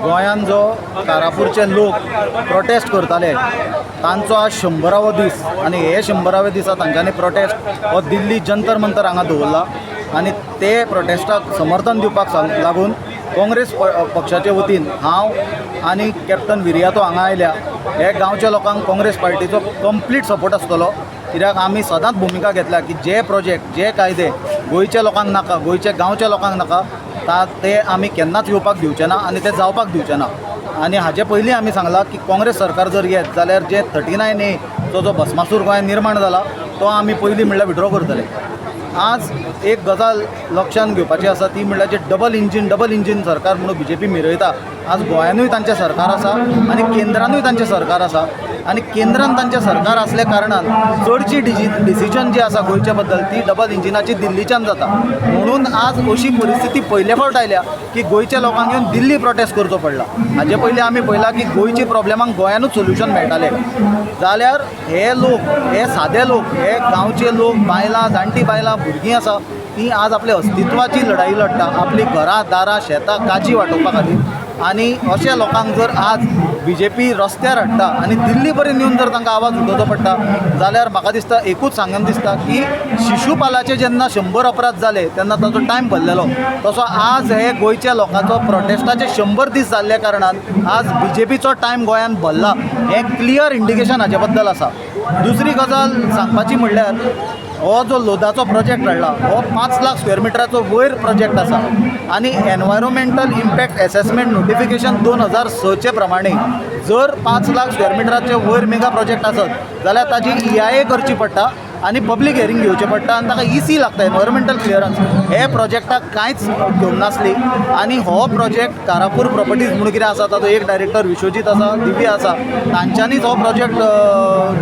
गोंयान जो कारापूरचे लोक प्रोटेस्ट करताले तांचो आज 100वा दीस आनी हे 100व्या दिसा तांच्यांनी प्रोटेस्ट हो दिल्ली जंतर मंतर हांगा दवरला आनी ते प्रोटेस्टाक समर्थन दिवपाक लागून काँग्रेस पक्षाचे वतीन हांव आनी कॅप्टन विरियातो हांगा आयल्या. हे गांवच्या लोकांक काँग्रेस पार्टीचो कंप्लीट सपोर्ट आसतलो, कित्याक आमी सदांच भुमिका घेतल्या की जे प्रोजेक्ट जे कायदे गोंयच्या लोकांक नाका, गोंयच्या गांवच्या लोकांक नाका ते आमी केन्नाच येवपाक दिवचे ना आनी ते जावपाक दिवचे ना. आनी हाचे पयलीं आमी सांगलां की काँग्रेस सरकार जर येत जाल्यार जे 39A जो भस्मासूर गोंयांत निर्माण जाला तो आमी पयलीं म्हणल्यार विड्रॉ करतले. आज एक गजाल लक्षांत घेवपाची आसा ती म्हणल्यार जे डबल इंजीन सरकार म्हणून BJP मिरयता. आज गोंयानूय तांचें सरकार आसा आनी केंद्रानूय तांचें सरकार आसा आनी केंद्रान तांचें सरकार आसल्या कारणान चडची डिसिजन जी आसा गोंयच्या बद्दल ती डबल इंजिनाची दिल्लीच्यान जाता. म्हणून आज अशी परिस्थिती पयले फावट आयल्या की गोंयच्या लोकांक येवन दिल्ली प्रोटेस्ट करचो पडला. हाजे पयलीं आमी पळयलां की गोंयची प्रॉब्लेमांक गोंयानूच सोल्युशन मेळटालें. जाल्यार हे लोक, हे सादे लोक, हे गांवचे लोक, बायलां, जाणटी बायलां, भुरगीं आसा ती आज आपल्या अस्तित्वाची लढाई लढटा, आपली घरां दारां शेतां काजी वांटोवपा खातीर. आनी अशा लोकांक जर आज BJP रस्त्यार हाडटा आनी दिल्ली पर्यंत येवन जर तांकां आवाज उठोवचो पडटा जाल्यार म्हाका दिसता एकूच सांगन दिसता की शिशुपालाचे जेन्ना 100 अपराध जाले तेन्ना ताचो टायम भरलेलो, तसो आज हे गोंयच्या लोकांचो प्रोटेस्टाचे 100 दीस जाल्ल्या कारणान आज BJPचो टायम गोंयान भरला हें क्लियर इंडिकेशन हाचे बद्दल आसा. दुसरी गजाल सांगपाची म्हणल्यार हो जो लोदाचो प्रोजेक्ट हाडला हो 5 लाख स्क्वेअर मिटराचो वयर प्रोजेक्ट आसा आनी एनवायरमेंटल इम्पॅक्ट एसेसमेंट नोटिफिकेशन 2006चे प्रमाणे जर 5 लाख स्क्वेअर मिटराचे वयर मेगा प्रोजेक्ट आसत जाल्यार ताची EIA करची पडटा आनी पब्लीक हियरींग घेवचें पडटा आनी ताका EC लागता, एनवायरमेंटल क्लियरन्स. हे प्रोजेक्टाक कांयच घेवंक नासली आनी हो प्रोजेक्ट कारापूर प्रॉपर्टीज म्हणून कितें आसा ताचो एक डायरेक्टर विश्वजीत आसा, दिव्या आसा, तांच्यांनीच हो प्रोजेक्ट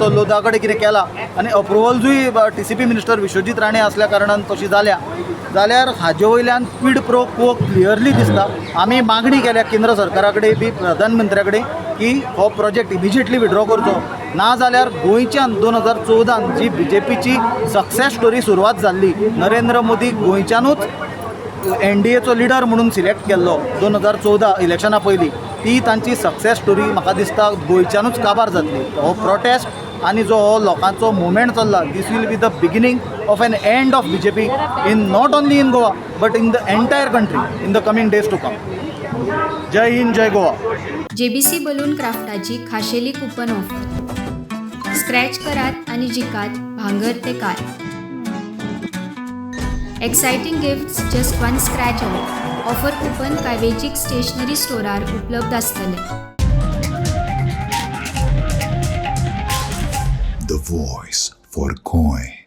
तो लोदा कडेन कितें केला आनी अप्रुवल्सूय TCP मिनिस्टर विश्वजीत राणे आसल्या कारणान तशी जाल्या. जाल्यार हाजे वयल्यान क्विड प्रो क्वो क्लियरली दिसता. आमी मागणी केल्या केंद्र सरकारा कडेन बी, प्रधानमंत्र्या कडेन की हो प्रोजेक्ट इमिजिएटली विड्रॉ करचो, ना जाल्यार गोंयच्यान 2014 जी BJPची सक्सेस स्टोरी सुरवात जाल्ली, नरेंद्र मोदी गोंयच्यानूच NDAचो लिडर म्हणून सिलेक्ट केल्लो 2014 इलेक्शना पयलीं, ती तांची सक्सेस स्टोरी म्हाका दिसता गोंयच्यानूच काबार जातली. हो प्रोटेस्ट आनी जो हो लोकांचो मुवमेंट चल्ला this will be the beginning of an end of BJP in not only in Goa but in the entire country in the coming days to come. जय हिंद, जय गोवा. JBC बलून क्राफ्टाची खाशेली कुपन ऑफर. स्क्रॅच करात आणि जिकात भांगर ते कार. Exciting gifts just one scratch away. Offer coupon काय वेंचीक स्टेशनरी स्टोरार उपलब्ध आसतले. The voice for coin.